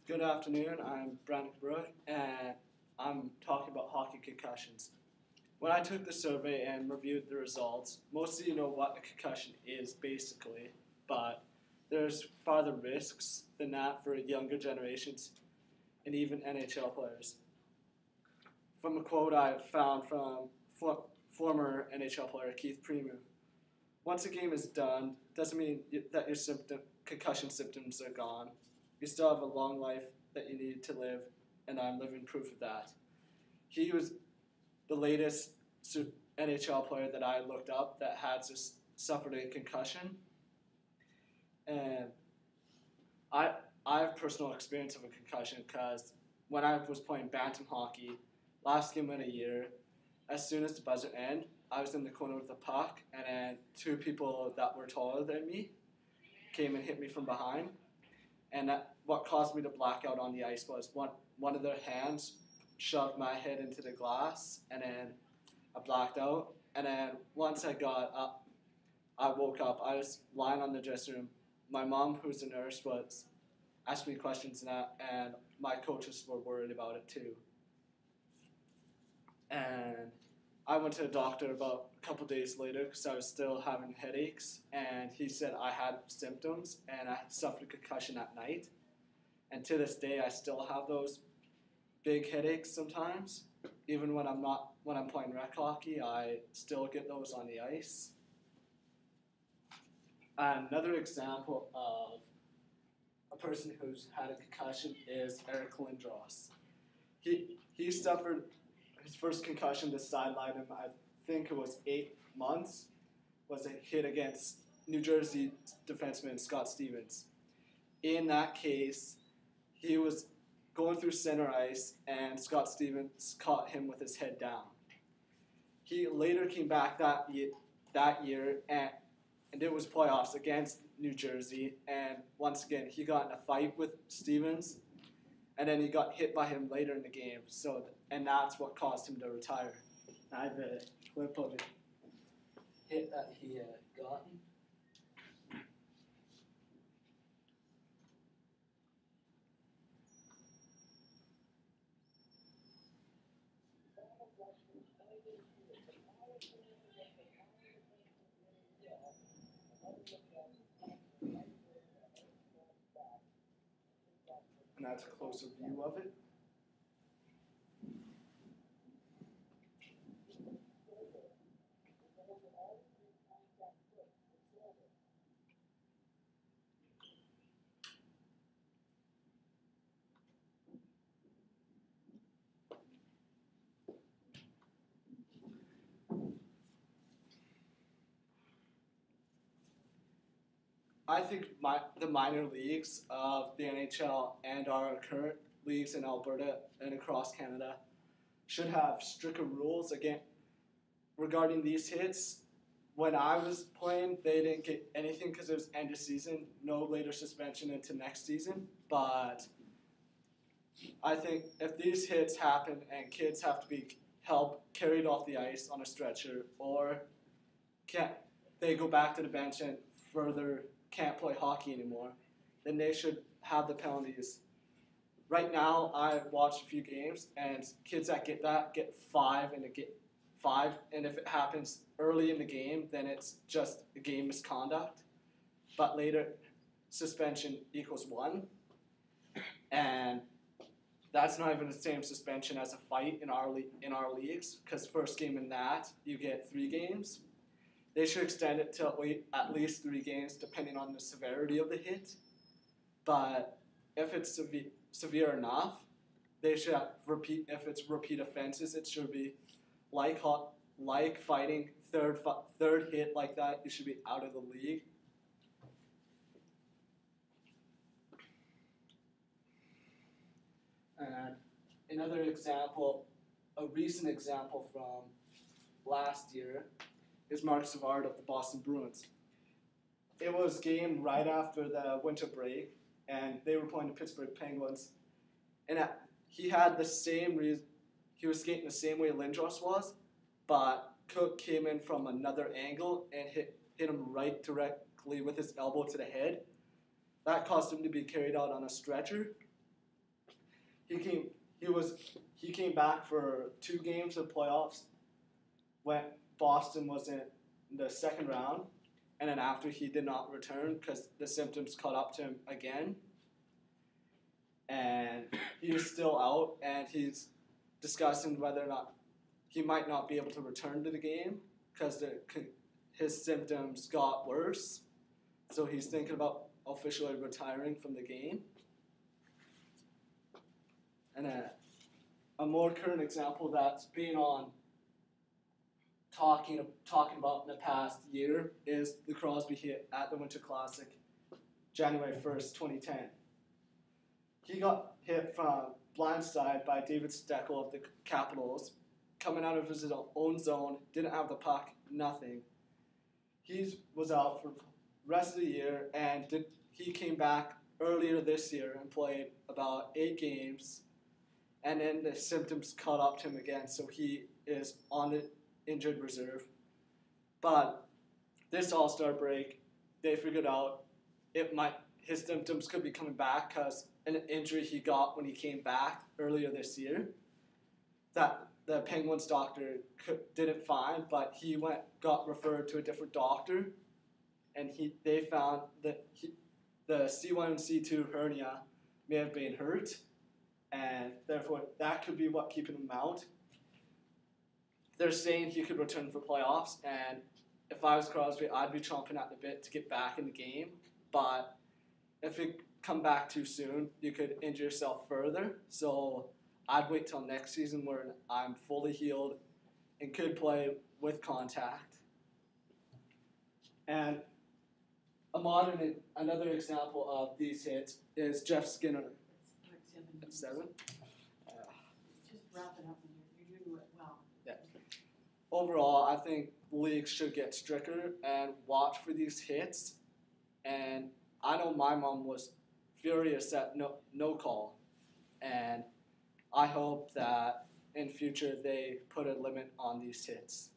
Good afternoon, I'm Brandon Brooke, and I'm talking about hockey concussions. When I took the survey and reviewed the results, most of you know what a concussion is basically, but there's farther risks than that for younger generations and even NHL players. From a quote I found from former NHL player Keith Primeau, once a game is done, doesn't mean that your concussion symptoms are gone. You still have a long life that you need to live, and I'm living proof of that. He was the latest NHL player that I looked up that had just suffered a concussion, and I I have personal experience of a concussion because when I was playing bantam hockey, last game of the year, as soon as the buzzer ended, I was in the corner with the puck, and then two people that were taller than me came and hit me from behind. And what caused me to black out on the ice was one of their hands shoved my head into the glass, and then I blacked out. And then once I got up, I woke up. I was lying on the dressing room. My mom, who's a nurse, was asking me questions and that, and my coaches were worried about it too. And I went to the doctor about a couple days later because I was still having headaches, and he said I had symptoms and I suffered a concussion at night. And to this day, I still have those big headaches sometimes. Even when I'm playing rec hockey, I still get those on the ice. Another example of a person who's had a concussion is Eric Lindros. He suffered his first concussion to sideline him. I think it was 8 months. Was a hit against New Jersey defenseman Scott Stevens. In that case, he was going through center ice, and Scott Stevens caught him with his head down. He later came back that year and it was playoffs against New Jersey, and once again he got in a fight with Stevens, and then he got hit by him later in the game. And that's what caused him to retire. I have a clip of it hit that he had gotten. And that's a closer view of it. I think the minor leagues of the NHL and our current leagues in Alberta and across Canada should have stricter rules again regarding these hits. When I was playing, they didn't get anything because it was end of season, no later suspension into next season. But I think if these hits happen and kids have to be carried off the ice on a stretcher, or they go back to the bench and further can't play hockey anymore, then they should have the penalties. Right now, I watched a few games, and kids that get 5, and if it happens early in the game, then it's just a game misconduct. But later, suspension equals 1, and that's not even the same suspension as a fight in our leagues, because first game in that you get 3 games. They should extend it to at least 3 games, depending on the severity of the hit. But if it's severe enough, they should repeat. If it's repeat offenses, it should be like fighting. Third hit like that, you should be out of the league. And another example, a recent example from last year, is Markvard of the Boston Bruins. It was game right after the winter break, and they were playing the Pittsburgh Penguins. And he had the same reason. He was skating the same way Lindros was, but Cook came in from another angle and hit him right directly with his elbow to the head. That caused him to be carried out on a stretcher. he came back for 2 games of playoffs when Boston was in the second round, and then after he did not return because the symptoms caught up to him again, and he is still out, and he's discussing whether or not he might not be able to return to the game because his symptoms got worse. So he's thinking about officially retiring from the game. And a more current example that's been on talking about in the past year is the Crosby hit at the Winter Classic, January 1st, 2010. He got hit from blindside by David Steckel of the Capitals, coming out of his own zone, didn't have the puck, nothing. He was out for the rest of the year, and he came back earlier this year and played about 8 games, and then the symptoms caught up to him again, so he is on the injured reserve. But this All-Star break, they figured out his symptoms could be coming back because an injury he got when he came back earlier this year that the Penguins doctor didn't find, but he got referred to a different doctor, and they found that the C1 and C2 hernia may have been hurt, and therefore that could be what keeping him out. They're saying he could return for playoffs, and if I was Crosby, I'd be chomping at the bit to get back in the game, but if it come back too soon, you could injure yourself further, so I'd wait till next season where I'm fully healed and could play with contact. And another example of these hits is Jeff Skinner. At 7. Just wrap it up. You're doing it well. Yeah. Overall, I think leagues should get stricter and watch for these hits. And I know my mom was furious at no call, and I hope that in future they put a limit on these hits.